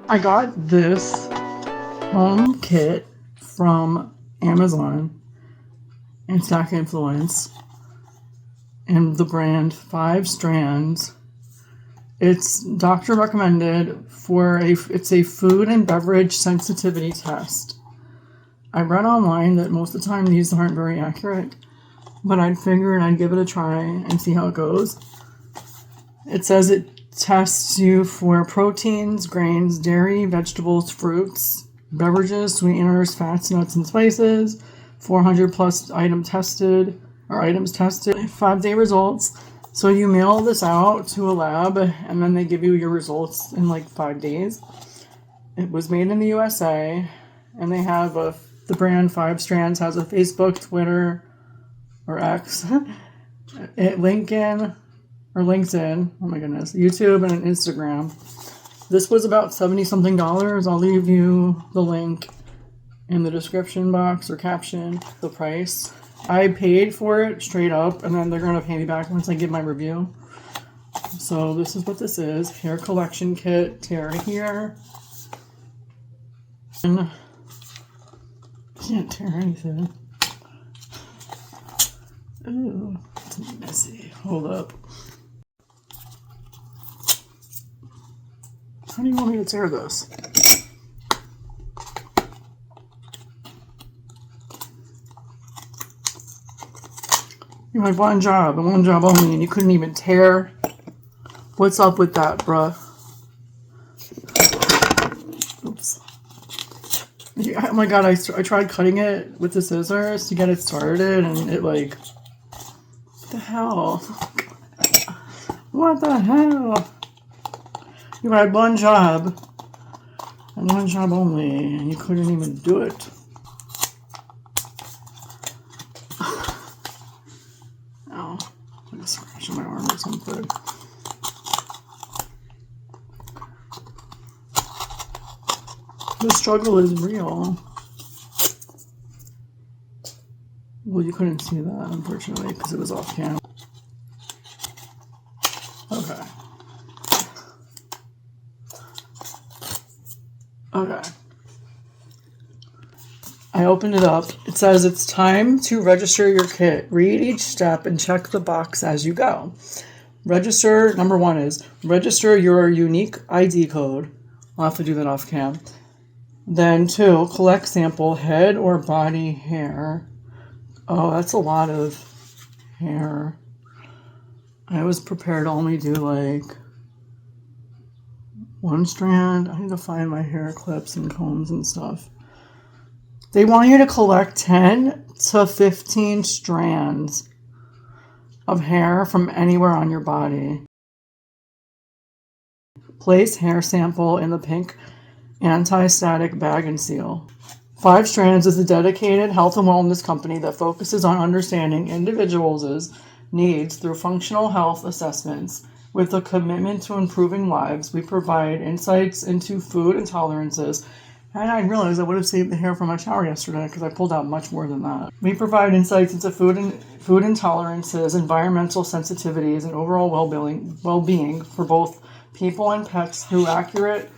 I got this home kit from Amazon and Stack Influence and the brand 5 Strands. It's doctor recommended it's a food and beverage sensitivity test. I read online that most of the time these aren't very accurate, but I'd figured I'd give it a try and see how it goes. It says it tests you for proteins, grains, dairy, vegetables, fruits, beverages, sweeteners, fats, nuts, and spices. 400 plus items tested, 5-day results. So you mail this out to a lab, and then they give you your results in like 5 days. It was made in the USA, and they have the brand 5 Strands has a Facebook, Twitter, or X, LinkedIn, oh my goodness, YouTube, and an Instagram. This was about $70-something. I'll leave you the link in the description box or caption, the price. I paid for it straight up, and then they're going to pay me back once I give my review. So this is what this is. Hair collection kit, tear here. And can't tear anything. Ooh, it's messy. Hold up. How do you want me to tear this? You had one job and one job only, and you couldn't even tear. What's up with that, bruh? Oops. Yeah, oh my god, I tried cutting it with the scissors to get it started, and it like... What the hell? What the hell? You had one job and one job only, and you couldn't even do it. Ow, like a scratch on my arm or something. The struggle is real. Well, you couldn't see that, unfortunately, because it was off camera. Okay. Okay. I opened it up. It says it's time to register your kit. Read each step and check the box as you go. Register, number 1 is register your unique ID code. I'll have to do that off cam. Then 2, collect sample head or body hair. Oh, that's a lot of hair. I was prepared to only do like 1 strand. I need to find my hair clips and combs and stuff. They want you to collect 10 to 15 strands of hair from anywhere on your body. Place hair sample in the pink anti-static bag and seal. 5 Strands is a dedicated health and wellness company that focuses on understanding individuals' needs through functional health assessments. With a commitment to improving lives, we provide insights into food intolerances. And I realized I would have saved the hair from my shower yesterday because I pulled out much more than that. We provide insights into food intolerances, environmental sensitivities, and overall well-being for both people and pets through accurate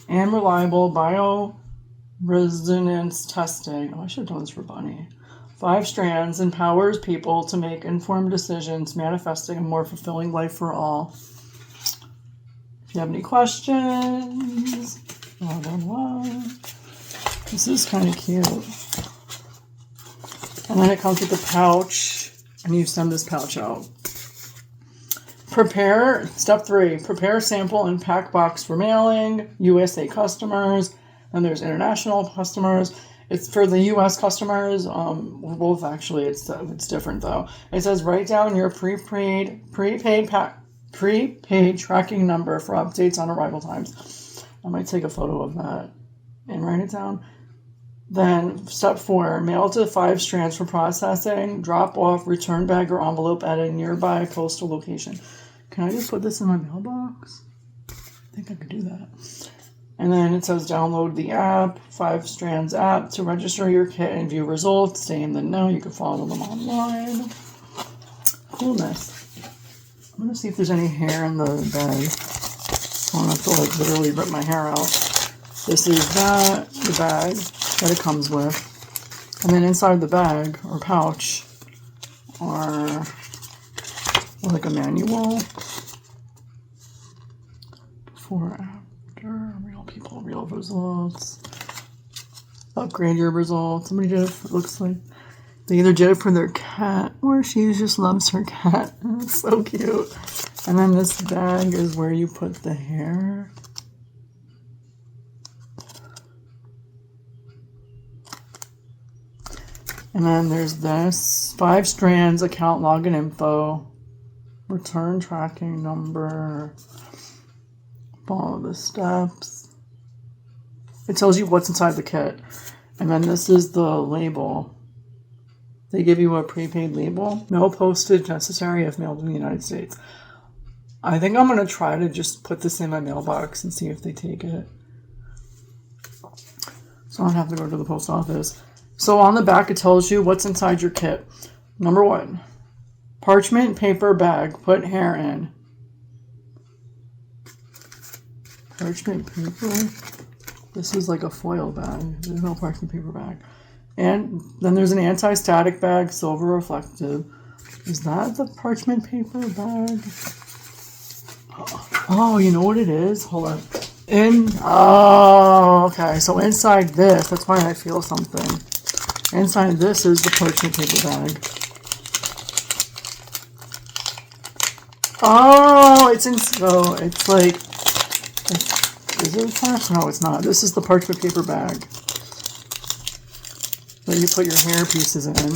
and reliable bioresonance testing. Oh, I should have done this for Bunny. 5 Strands empowers people to make informed decisions, manifesting a more fulfilling life for all. If you have any questions, blah, blah, blah. This is kind of cute. And then it comes with a pouch, and you send this pouch out. Step 3, prepare sample and pack box for mailing, USA customers, and there's international customers. It's for the US customers, both actually, it's different though. It says write down your prepaid tracking number for updates on arrival times. I might take a photo of that and write it down. Then step 4, mail to 5 Strands for processing, drop off, return bag or envelope at a nearby postal location. Can I just put this in my mailbox? I think I could do that. And then it says download the app, 5 Strands app to register your kit and view results. Stay in the know. You can follow them online. Coolness. I'm going to see if there's any hair in the bag. I don't have to like literally rip my hair out. This is the bag that it comes with. And then inside the bag or pouch are like a manual. Before, after, real people, real results. Upgrade your results. Somebody did it, it looks like. They either did it for their cat or she just loves her cat. It's so cute. And then this bag is where you put the hair. And then there's this 5 strands, account login info, return tracking number, follow the steps. It tells you what's inside the kit. And then this is the label. They give you a prepaid label. Mail postage necessary if mailed in the United States. I think I'm going to try to just put this in my mailbox and see if they take it. So I don't have to go to the post office. So on the back, it tells you what's inside your kit. Number 1, parchment paper bag. Put hair in. Parchment paper. This is like a foil bag. There's no parchment paper bag. And then there's an anti-static bag, silver reflective. Is that the parchment paper bag? Oh, you know what it is? Hold on. Oh, okay. So inside this, that's why I feel something. Inside this is the parchment paper bag. Oh, it's in. So it's like. Is it attached? No, it's not. This is the parchment paper bag that you put your hair pieces in.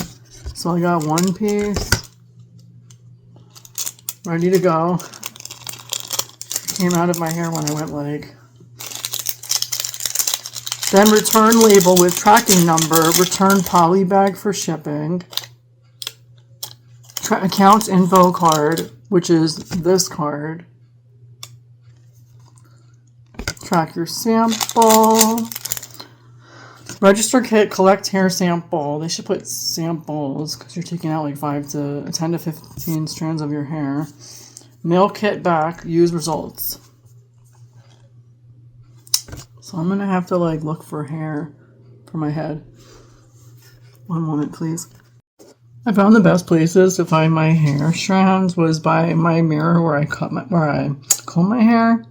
So I got 1 piece ready to go. Came out of my hair when I went like. Then return label with tracking number. Return poly bag for shipping. Account info card, which is this card. Track your sample. Register kit, collect hair sample. They should put samples because you're taking out like 10 to 15 strands of your hair. Mail kit back, use results. So I'm gonna have to like look for hair for my head. One moment, please. I found the best places to find my hair strands was by my mirror where I comb my hair,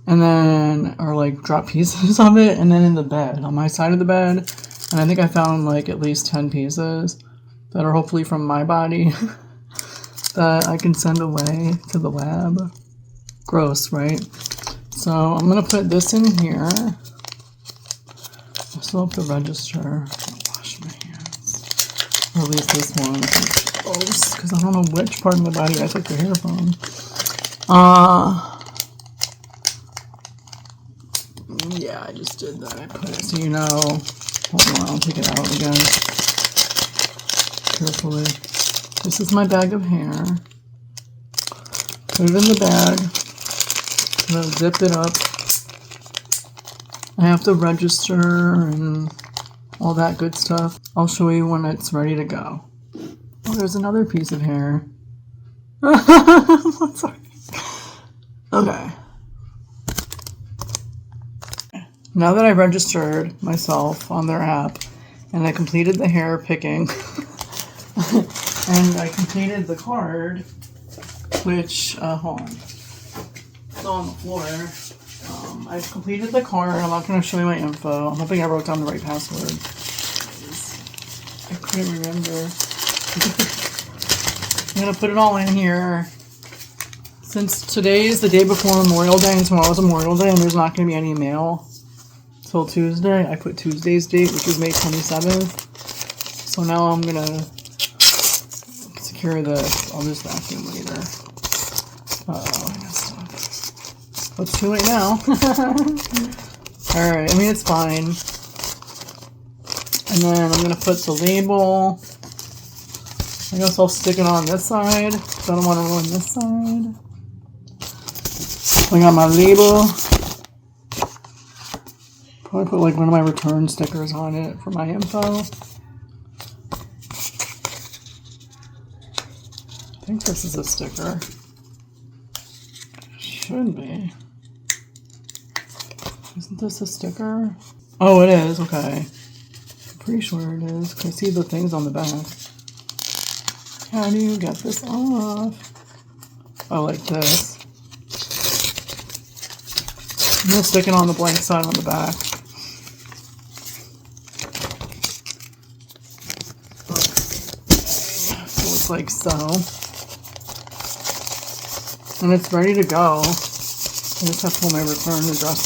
and then or like drop pieces of it, and then in the bed on my side of the bed, and I think I found like at least 10 pieces that are hopefully from my body that I can send away to the lab. Gross, right? So I'm gonna put this in here. I still have to register. Wash my hands. Or at least this one. Gross, because I don't know which part of my body I took the hair from. Yeah, I just did that. I put it so you know. Hold on, I'll take it out again. Carefully. This is my bag of hair. Put it in the bag. I'm gonna zip it up. I have to register and all that good stuff. I'll show you when it's ready to go. Oh, there's another piece of hair. Sorry. Okay. Now that I registered myself on their app and I completed the hair picking and I completed the card, which, hold on. It's on the floor. I've completed the card. I'm not going to show you my info. I'm hoping I wrote down the right password. I couldn't remember. I'm going to put it all in here. Since today is the day before Memorial Day and tomorrow's Memorial Day and there's not going to be any mail till Tuesday, I put Tuesday's date, which is May 27th. So now I'm going to secure this. I'll just vacuum later. Uh-oh, I messed up. Oh, it's too late now. Alright, I mean, it's fine. And then I'm going to put the label. I guess I'll stick it on this side. I don't want to ruin this side. I got my label. Probably put like one of my return stickers on it for my info. I think this is a sticker. Should be. Isn't this a sticker? Oh, it is. Okay. I'm pretty sure it is. I see the things on the back. How do you get this off? Oh, like this. I'm going to stick it on the blank side on the back. So it's like so. And it's ready to go. I just have to put my return address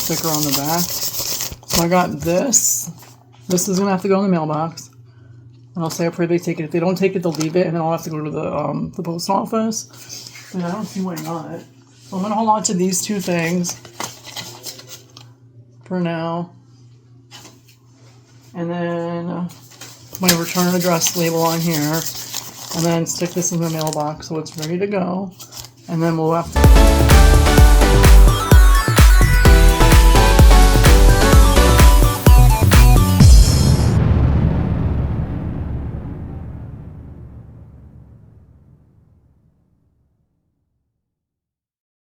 sticker on the back. So I got this. This is going to have to go in the mailbox. And I'll say I pray they take it. If they don't take it, they'll leave it, and then I'll have to go to the post office. But I don't see why not. So I'm going to hold on to these two things for now. And then my return address label on here. And then stick this in the mailbox so it's ready to go. And then we'll have to...